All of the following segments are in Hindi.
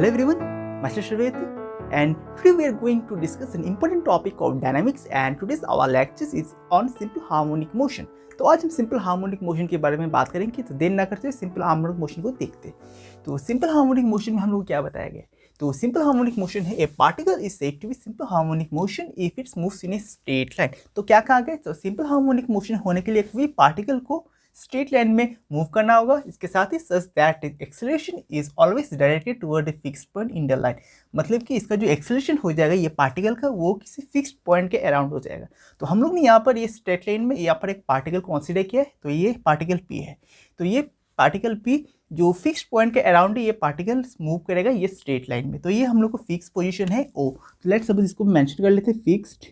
Hello everyone, myself Shraveti, and today we are going to discuss an important topic of dynamics, and today's our lecture is on simple harmonic motion. तो आज हम सिंपल हार्मोनिक मोशन के बारे में बात करेंगे। तो देर ना करते हुए सिंपल हार्मोनिक मोशन को देखते हैं। तो सिंपल हार्मोनिक मोशन में हम लोग क्या बताया गया, तो सिंपल हार्मोनिक मोशन है a particle is said to be simple harmonic motion if its moves in a straight line. तो क्या कहा गया, तो सिंपल हार्मोनिक मोशन होने के लिए कोई पार्टिकल को स्ट्रेट लाइन में मूव करना होगा, इसके साथ ही such that acceleration is always directed toward a fixed point in the line. मतलब कि इसका जो एक्सेलरेशन हो जाएगा ये पार्टिकल का, वो किसी फिक्स्ड पॉइंट के अराउंड हो जाएगा। तो हम लोग ने यहाँ पर ये स्ट्रेट लाइन में यहाँ पर एक पार्टिकल कंसीडर किया है, तो ये पार्टिकल पी है। तो ये पार्टिकल पी जो फिक्स्ड पॉइंट के अराउंड ये पार्टिकल मूव करेगा ये स्ट्रेट लाइन में। तो ये हम लोग को फिक्स पोजिशन है ओ। तो लेट्स सपोज इसको मेंशन कर लेते हैं फिक्स्ड।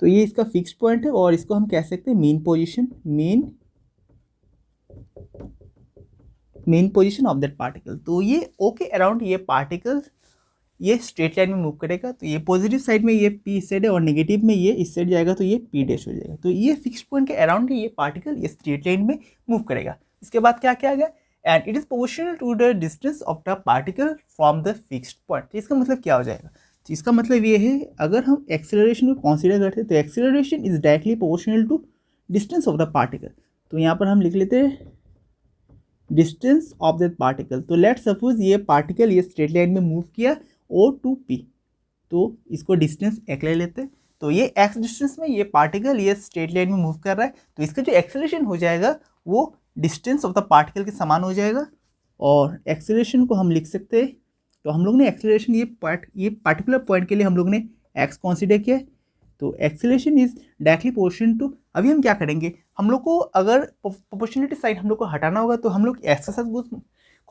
तो ये इसका फिक्स्ड पॉइंट है और इसको हम कह सकते हैं main position, main position of that particle. तो ये ओ के अराउंड ये पार्टिकल ये स्ट्रेट लाइन में मूव करेगा। तो ये पॉजिटिव साइड में ये पी इस साइड है और नेगेटिव में ये इस साइड जाएगा, तो ये पी डैश हो जाएगा। तो ये फिक्स्ड पॉइंट के अराउंड ये पार्टिकल ये स्ट्रेट लाइन में मूव करेगा। इसके बाद क्या किया गया, and it is proportional to the distance of the particle from the fixed point. तो इसका मतलब क्या हो जाएगा, तो इसका मतलब ये है अगर हम एक्सेलरेशन को कंसीडर करते हैं तो acceleration is directly proportional to distance of the particle. तो यहाँ पर हम लिख लेते हैं डिस्टेंस ऑफ दैट पार्टिकल। तो लेट सपोज ये पार्टिकल ये स्ट्रेट लाइन में मूव किया ओ टू पी, तो इसको डिस्टेंस एक ले लेते हैं। तो ये एक्स डिस्टेंस में ये पार्टिकल ये स्ट्रेट लाइन में मूव कर रहा है, तो इसका जो एक्सेलरेशन हो जाएगा वो डिस्टेंस ऑफ द पार्टिकल के समान हो जाएगा। और एक्सेलरेशन को हम लिख सकते हैं, तो हम लोग ने एक्सेलरेशन ये पार्टिकुलर पॉइंट के लिए हम लोग ने एक्स कंसीडर किया है। तो acceleration is directly proportional to, अभी हम क्या करेंगे, हम लोग को अगर प्रोपोर्शनलिटी साइन हम लोग को हटाना होगा तो हम लोग एक्स के साथ उस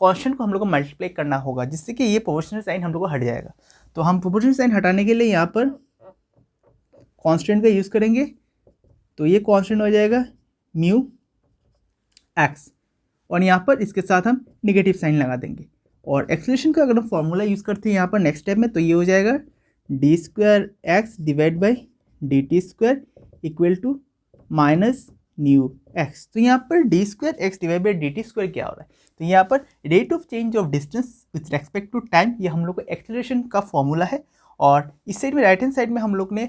कॉन्स्टेंट को हम लोग को मल्टीप्लाई करना होगा, जिससे कि ये प्रोपोर्शनल साइन हम लोग को हट जाएगा। तो हम प्रोपोर्शनल साइन हटाने के लिए यहाँ पर कॉन्स्टेंट का यूज़ करेंगे। तो ये कॉन्स्टेंट हो जाएगा म्यू एक्स, और यहाँ पर इसके साथ हम निगेटिव साइन लगा देंगे। और एक्सेलरेशन का अगर हम फॉर्मूला यूज़ करते हैं यहाँ पर नेक्स्ट स्टेप में, तो ये हो जाएगा d square x divide by d t square equal to minus nu x. तो यहाँ पर d square x divide by d t square क्या हो रहा है, तो यहाँ पर rate of change of distance with respect to time, ये हम लोग को एक्सेलरेशन का फॉर्मूला है। और इस साइड में राइट हैंड साइड में हम लोग ने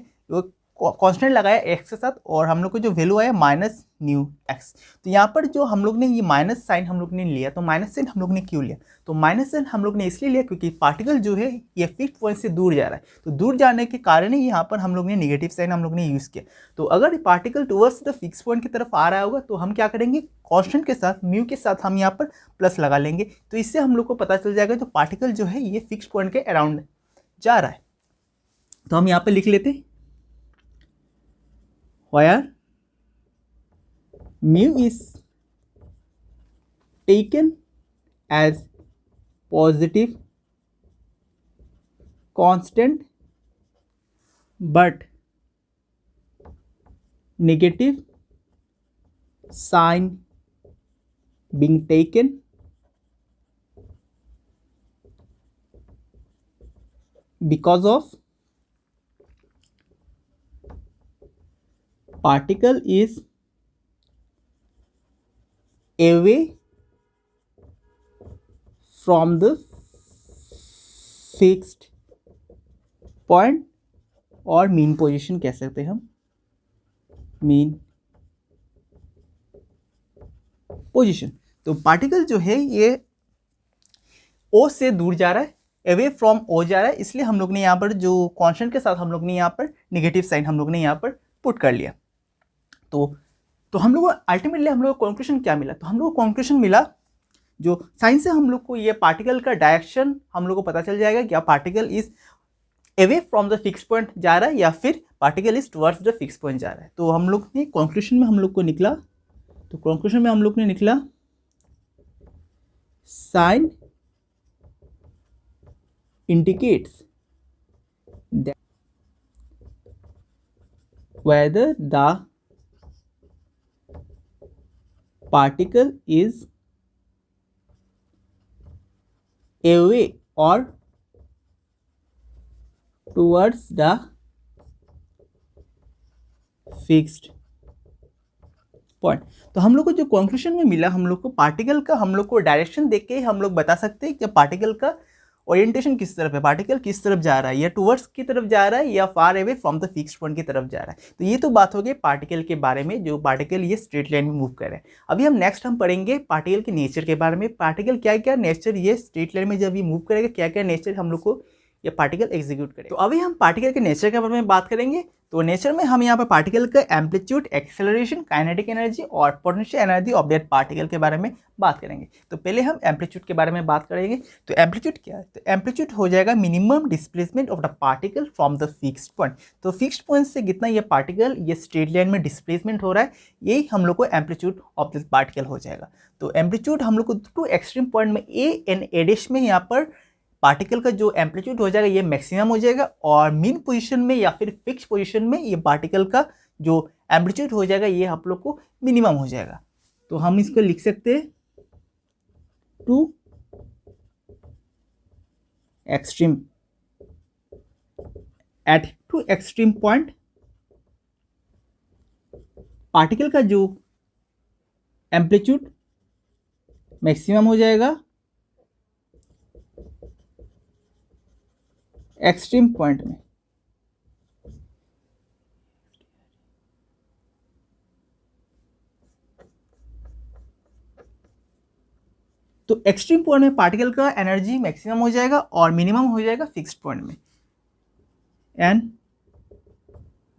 कांस्टेंट लगाया एक्स के साथ, और हम लोग को जो वैल्यू आया माइनस न्यू एक्स। तो यहाँ पर जो हम लोग ने ये माइनस साइन हम लोग ने लिया, तो माइनस साइन हम लोग ने क्यों लिया, तो माइनस साइन हम लोग ने इसलिए लिया क्योंकि पार्टिकल जो है ये फिक्स्ड पॉइंट से दूर जा रहा है। तो दूर जाने के कारण ही यहाँ पर हम लोग ने नेगेटिव साइन हम लोग ने यूज़ किया। तो अगर particle towards the fix point की तरफ आ रहा होगा तो हम क्या करेंगे, कॉन्स्टेंट के साथ म्यू के साथ हम यहाँ पर प्लस लगा लेंगे। तो इससे हम लोग को पता चल जाएगा जो पार्टिकल जो है ये फिक्स पॉइंट के अराउंड जा रहा है। तो हम यहाँ पर लिख लेते हैं where mu is taken as positive constant but negative sign being taken because of particle is away from the fixed point, और mean position कह सकते हैं हम, mean position। तो पार्टिकल जो है ये ओ से दूर जा रहा है, अवे फ्रॉम ओ जा रहा है, इसलिए हम लोग ने यहाँ पर जो कॉन्स्टेंट के साथ हम लोग ने यहाँ पर नेगेटिव साइन हम लोग ने यहाँ पर पुट कर लिया। तो हम लोग को अल्टीमेटली हम लोग को कंक्लूजन क्या मिला, तो हम लोग को कंक्लूजन मिला जो साइन से हम लोग को ये पार्टिकल का डायरेक्शन हम लोग को पता चल जाएगा कि particle is away from the fix point जा रहा है या फिर particle is towards the fix point जा रहा है। तो हम लोग ने कंक्लूजन में हम लोग को निकला, तो कंक्लूजन में हम लोग ने निकला sign indicates whether the particle is away or towards the fixed point. तो हम लोग को जो कंक्लूजन में मिला, हम लोग को पार्टिकल का हम लोग को डायरेक्शन देख के हम लोग बता सकते हैं कि पार्टिकल का ओरिएंटेशन किस तरफ है, पार्टिकल किस तरफ जा रहा है, या टूवर्ड्स की तरफ जा रहा है या far away from the fixed point की तरफ जा रहा है। तो ये तो बात हो गई पार्टिकल के बारे में, जो पार्टिकल ये स्ट्रेट लाइन में मूव कर रहे हैं। अभी हम नेक्स्ट हम पढ़ेंगे पार्टिकल के नेचर के बारे में, पार्टिकल क्या क्या नेचर ये स्ट्रेट लाइन में जब ये मूव करेगा क्या क्या नेचर हम लोग को ये पार्टिकल एग्जीक्यूट करेगा। तो अभी हम पार्टिकल के नेचर के बारे में बात करेंगे। तो नेचर में हम यहाँ पर पार्टिकल का एम्पलीट्यूड, एक्सेलरेशन, काइनेटिक एनर्जी और potential energy of that particle के बारे में बात करेंगे। तो पहले हम एम्पलीट्यूड के बारे में बात करेंगे। तो एम्पलीट्यूड क्या है? तो एम्पलीट्यूड हो जाएगा minimum displacement of the particle from the fixed point. तो फिक्स्ड पॉइंट से कितना ये पार्टिकल ये स्ट्रेट लाइन में डिस्प्लेसमेंट हो रहा है, यही हम लोग को एम्पलीट्यूड ऑफ दिस पार्टिकल हो जाएगा। तो एम्पलीट्यूड हम लोग को टू एक्सट्रीम पॉइंट में ए एंड ए डैश में यहाँ पर पार्टिकल का जो एम्पलीट्यूड हो जाएगा ये मैक्सिमम हो जाएगा, और मीन पोजीशन में या फिर फिक्स पोजीशन में ये पार्टिकल का जो एम्पलीट्यूड हो जाएगा ये आप लोग को मिनिमम हो जाएगा। तो हम इसको लिख सकते हैं two extreme, at two extreme point particle का जो एम्पलीट्यूड मैक्सिमम हो जाएगा, एक्सट्रीम पॉइंट में तो एक्सट्रीम पॉइंट में पार्टिकल का एनर्जी मैक्सिमम हो जाएगा और मिनिमम हो जाएगा फिक्स्ड पॉइंट में, and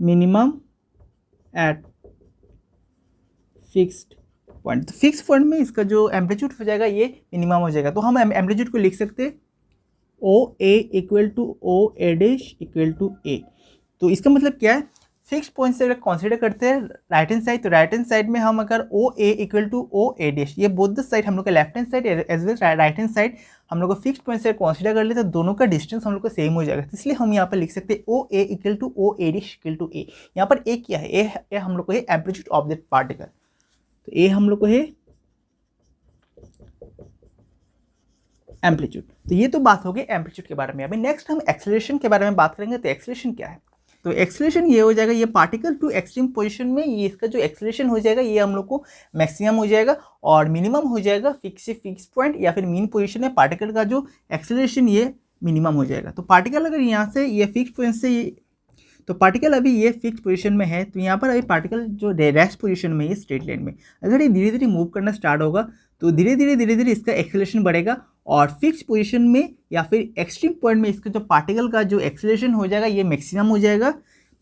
minimum at fixed point. तो फिक्स पॉइंट में इसका जो एम्पलीट्यूड हो जाएगा ये मिनिमम हो जाएगा। तो हम एम्पलीट्यूड को लिख सकते हैं O A equal to O A dash equal to A. तो इसका मतलब क्या है? फिक्स पॉइंट से अगर कंसीडर करते हैं राइट हैंड साइड, तो राइट हैंड साइड में हम अगर O A equal to O A dash, ये बोथ द साइड हम लोग का left hand side as well right hand side हम लोग को फिक्स पॉइंट से कंसीडर कर लेते हैं, तो दोनों का डिस्टेंस हम लोग को सेम हो जाएगा। इसलिए हम यहाँ पर लिख सकते हैं O A equal to O A dash equal to A. यहाँ पर ए क्या है? ए हम लोग को है एम्पलीट्यूड ऑफ दैट पार्टिकल। तो ए हम लोग को है एम्पलीट्यूड। तो ये तो बात हो गई एम्पलीट्यूड के बारे में। अभी नेक्स्ट हम एक्सेलरेशन के बारे में बात करेंगे। तो एक्सेलरेशन क्या है? तो एक्सेलरेशन ये हो जाएगा, ये पार्टिकल टू एक्सट्रीम पोजीशन में ये इसका जो एक्सेलरेशन हो जाएगा ये हम लोग को मैक्सिमम हो जाएगा और मिनिमम हो जाएगा फिक्स पॉइंट या फिर मीन पोजीशन में पार्टिकल का जो एक्सेलरेशन ये मिनिमम हो जाएगा। तो पार्टिकल अगर यहाँ से ये फिक्स पॉइंट से ये, तो पार्टिकल अभी ये फिक्स पोजीशन में है, तो यहाँ पर अभी पार्टिकल जो रेस्ट पोजीशन में है स्ट्रेट लाइन में, अगर ये धीरे धीरे मूव करना स्टार्ट होगा तो धीरे धीरे इसका एक्सेलरेशन बढ़ेगा और फिक्स पोजीशन में या फिर एक्सट्रीम पॉइंट में इसका जो पार्टिकल का जो एक्सेलरेशन हो जाएगा ये मैक्सिमम हो जाएगा।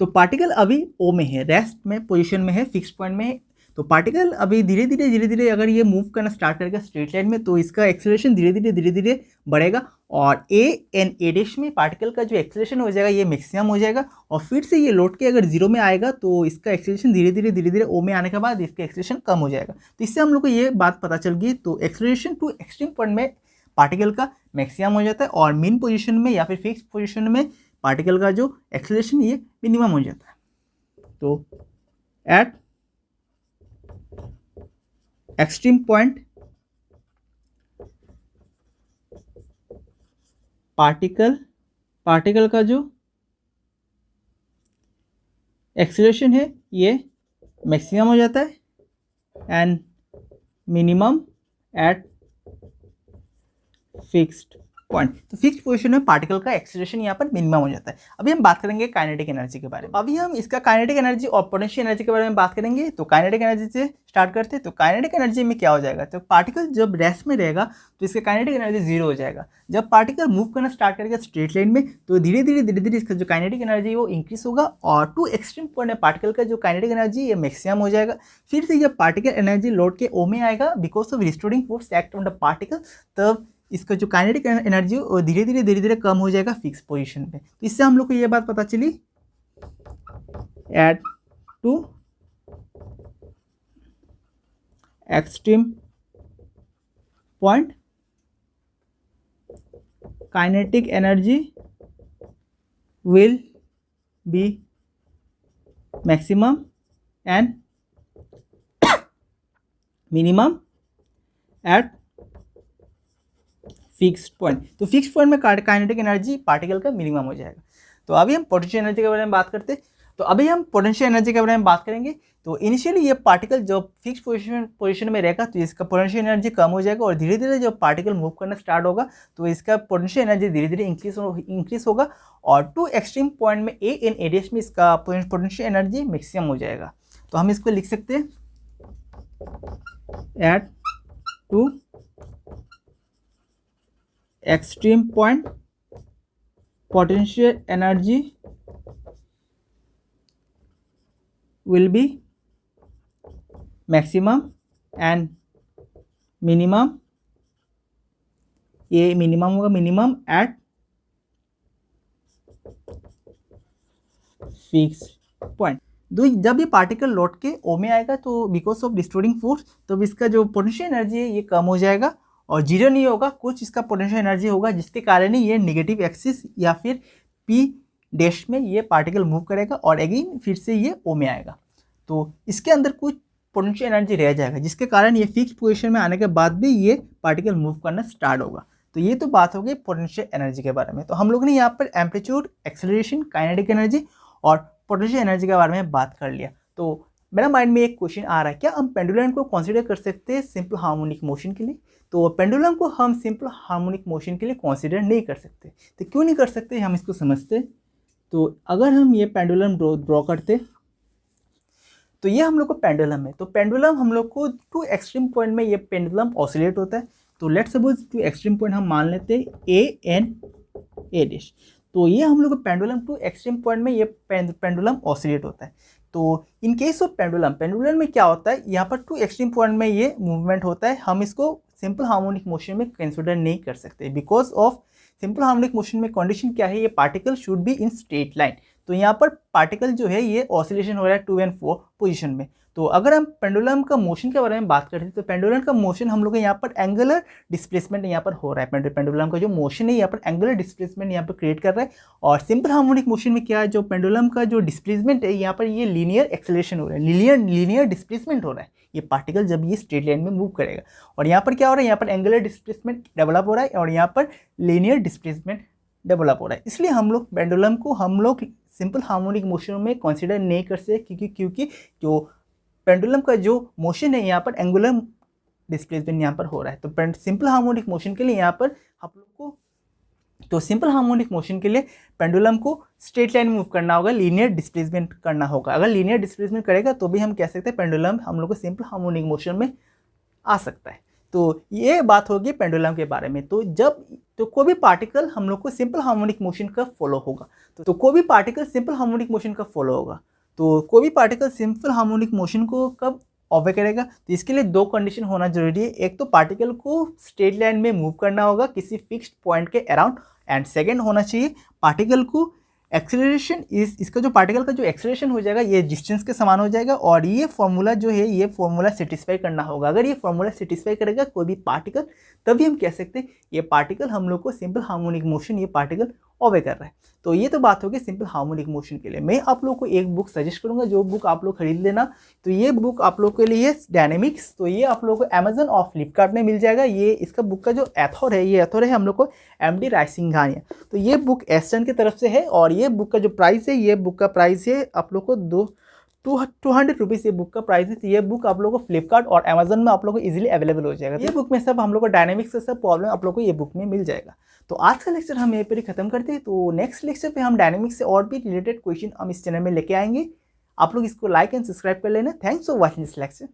तो पार्टिकल अभी ओ में है, रेस्ट में पोजीशन में है, फिक्स पॉइंट में है। तो पार्टिकल अभी धीरे धीरे अगर ये मूव करना स्टार्ट करेगा स्ट्रेट लाइन में, तो इसका एक्सेलरेशन धीरे धीरे बढ़ेगा और ए एंड ए डैश में पार्टिकल का जो एक्सेलरेशन हो जाएगा ये मैक्सिमम हो जाएगा और फिर से ये लौट के अगर जीरो में आएगा तो इसका एक्सेलरेशन धीरे धीरे ओ में आने के बाद इसका एक्सेलरेशन कम हो जाएगा। तो इससे हम लोग को ये बात पता चल गई। तो एक्सेलरेशन टू एक्सट्रीम पॉइंट में पार्टिकल का मैक्सिमम हो जाता है और मीन पोजीशन में या फिर फिक्स पोजीशन में पार्टिकल का जो एक्सेलरेशन ये मिनिमम हो जाता है। तो एट एक्सट्रीम पॉइंट पार्टिकल का जो एक्सेलरेशन है ये मैक्सिमम हो जाता है and minimum at fixed point. तो फिक्स्ड पोजीशन में पार्टिकल का एक्सेलरेशन यहाँ पर मिनिमम हो जाता है। अभी हम बात करेंगे काइनेटिक एनर्जी के बारे में। अभी हम इसका काइनेटिक एनर्जी और पोटेंशियल एनर्जी के बारे में बात करेंगे। तो काइनेटिक एनर्जी से स्टार्ट करते हैं। तो काइनेटिक एनर्जी में क्या हो जाएगा? तो पार्टिकल जब रेस्ट में रहेगा तो इसका काइनेटिक एनर्जी जीरो हो जाएगा। जब पार्टिकल मूव करना स्टार्ट करेगा स्ट्रेट लाइन में तो धीरे धीरे इसका जो काइनेटिक एनर्जी वो इंक्रीज होगा और टू एक्सट्रीम पॉइंट में पार्टिकल का जो काइनेटिक एनर्जी ये मैक्सिमम हो जाएगा। फिर से जब पार्टिकल एनर्जी लौट के ओ में आएगा because of restoring force act on the particle, तब इसका जो काइनेटिक एनर्जी वो धीरे धीरे कम हो जाएगा फिक्स पोजीशन पे। तो इससे हम लोग को ये बात पता चली at two extreme point kinetic energy will be maximum and minimum at fixed point. तो फिक्स्ड पॉइंट में काइनेटिक एनर्जी पार्टिकल का मिनिमम हो जाएगा। तो अभी हम पोटेंशियल एनर्जी के बारे में बात करते हैं। तो अभी हम पोटेंशियल एनर्जी के बारे में बात करेंगे। तो इनिशियली ये पार्टिकल जब फिक्स पोजीशन में रहेगा तो इसका पोटेंशियल एनर्जी कम हो जाएगा, और धीरे धीरे जब पार्टिकल मूव करना स्टार्ट होगा तो इसका पोटेंशियल एनर्जी धीरे धीरे इंक्रीज होगा, और टू एक्सट्रीम पॉइंट में ए इन एरियाज में इसका पोटेंशियल एनर्जी मैक्सिमम हो जाएगा। तो हम इसको लिख सकते हैं at two extreme point potential energy will be maximum and minimum, ये मिनिमम होगा, मिनिमम एट फिक्स पॉइंट। जब ये पार्टिकल लौट के ओ में आएगा तो बिकॉज ऑफ डिस्टोरिंग फोर्स तो इसका जो पोटेंशियल एनर्जी है ये कम हो जाएगा, और जीरो नहीं होगा, कुछ इसका पोटेंशियल एनर्जी होगा, जिसके कारण ही ये नेगेटिव एक्सिस या फिर पी डैश में ये पार्टिकल मूव करेगा, और अगेन फिर से ये ओ में आएगा। तो इसके अंदर कुछ पोटेंशियल एनर्जी रह जाएगा, जिसके कारण ये फिक्स पोजीशन में आने के बाद भी ये पार्टिकल मूव करना स्टार्ट होगा। तो ये तो बात हो गई पोटेंशियल एनर्जी के बारे में। तो हम लोग ने यहाँ पर एम्पलीट्यूड, एक्सेलरेशन, काइनेटिक एनर्जी और पोटेंशियल एनर्जी के बारे में बात कर लिया। तो मेरा माइंड में एक क्वेश्चन आ रहा है, क्या हम पेंडुलम को कंसीडर कर सकते हैं सिंपल हार्मोनिक मोशन के लिए? तो पेंडुलम को हम सिंपल हार्मोनिक मोशन के लिए कंसीडर नहीं कर सकते। तो क्यों नहीं कर सकते, हम इसको समझते। तो अगर हम ये पेंडुलम ड्रॉ करते तो ये हम लोग को पेंडुलम है। तो पेंडुलम हम लोग को टू एक्सट्रीम पॉइंट में ये पेंडुलम ऑसिलेट होता है। तो let's suppose two extreme point हम मान लेते हैं ए एन ए डैश। तो ये हम लोग को पेंडुलम टू एक्सट्रीम पॉइंट में ये पेंडुलम ऑसिलेट होता है। तो इन केस ऑफ पेंडुलम में क्या होता है, यहाँ पर टू एक्सट्रीम पॉइंट में ये मूवमेंट होता है। हम इसको सिंपल हार्मोनिक मोशन में कंसिडर नहीं कर सकते, because of simple harmonic motion में कंडीशन क्या है, ये particle should be in straight line. तो यहाँ पर पार्टिकल जो है ये ऑसिलेशन हो रहा है 2 and 4 पोजीशन में। तो अगर हम पेंडुलम का मोशन के बारे में बात करते हैं तो पेंडुलम का मोशन हम लोग यहाँ पर एंगुलर डिस्प्लेसमेंट यहाँ पर हो रहा है। पेंडुलम का जो मोशन है यहाँ पर एंगुलर डिस्प्लेसमेंट यहाँ पर क्रिएट कर रहा है। और सिंपल हार्मोनिक मोशन में क्या है, जो पेंडुलम का जो डिस्प्लेसमेंट है यहाँ पर ये लीनियर एक्सेलरेशन हो रहा है, लीनियर डिस्प्लेसमेंट हो रहा है ये पार्टिकल जब ये स्ट्रेट लाइन में मूव करेगा। और यहाँ पर क्या हो रहा है, यहाँ पर एंगुलर डिस्प्लेसमेंट डेवलप हो रहा है और यहाँ पर लीनियर डिस्प्लेसमेंट डेवलप हो रहा है। इसलिए हम लोग पेंडुलम को हम लोग सिंपल हार्मोनिक मोशन में कंसीडर नहीं कर सकते, क्योंकि जो पेंडुलम का जो मोशन है यहाँ पर एंगुलर डिस्प्लेसमेंट यहाँ पर हो रहा है। तो सिंपल हार्मोनिक मोशन के लिए यहाँ पर हम लोग को सिंपल हार्मोनिक मोशन के लिए पेंडुलम को स्ट्रेट लाइन मूव करना होगा, लीनियर डिस्प्लेसमेंट करना होगा। अगर लीनियर डिस्प्लेसमेंट करेगा तो भी हम कह सकते हैं पेंडुलम हम लोग को सिंपल हार्मोनिक मोशन में आ सकता है। तो ये बात होगी पेंडुलम के बारे में। तो कोई भी पार्टिकल हम लोग को सिंपल हार्मोनिक मोशन का फॉलो होगा। तो कोई भी पार्टिकल सिंपल हार्मोनिक मोशन का फॉलो होगा। तो कोई भी पार्टिकल सिंपल हार्मोनिक मोशन को कब ऑबे करेगा, तो इसके लिए 2 कंडीशन होना जरूरी है। एक तो पार्टिकल को स्ट्रेट लाइन में मूव करना होगा किसी फिक्स्ड पॉइंट के अराउंड, एंड सेकेंड होना चाहिए पार्टिकल को एक्सेलरेशन इसका जो पार्टिकल का जो एक्सेलरेशन हो जाएगा ये डिस्टेंस के समान हो जाएगा। और ये फॉर्मूला जो है ये फॉर्मूला सेटिस्फाई करना होगा। अगर ये फॉर्मूला सेटिस्फाई करेगा कोई भी पार्टिकल, तभी हम कह सकते हैं ये पार्टिकल हम लोग को सिंपल हार्मोनिक मोशन ये पार्टिकल ऑबे कर रहा है। तो ये तो बात होगी सिंपल हार्मोनिक मोशन के लिए। मैं आप लोग को एक बुक सजेस्ट करूंगा, जो बुक आप लोग खरीद लेना। तो ये बुक आप लोग के लिए डायनेमिक्स, तो ये आप लोग को अमेजन और फ्लिपकार्ट में मिल जाएगा। ये इसका बुक का जो एथर है, ये एथर है हम लोग को MD रायसिंघानिया। तो ये बुक एस्टर्न की तरफ से है, और ये बुक का जो प्राइस है, ये बुक का प्राइस है आप लोग को 200 रुपीज़ ये बुक का प्राइस है। तो ये बुक आप लोग को फ्लिपकार्ट और अमेजन में आप लोग को इजीली अवेलेबल हो जाएगा। ये बुक में सब हम लोग को डायनेमिक्स से सब प्रॉब्लम आप लोग को ये बुक में मिल जाएगा। तो आज का लेक्चर हम यहीं पर ही खत्म करते हैं। तो नेक्स्ट लेक्चर पे हम डायनेमिक्स से और भी रिलेटेड क्वेश्चन हम इस चैनल में लेके आएंगे। आप लोग इसको लाइक एंड सब्सक्राइब कर लेना। Thanks for watching this lecture.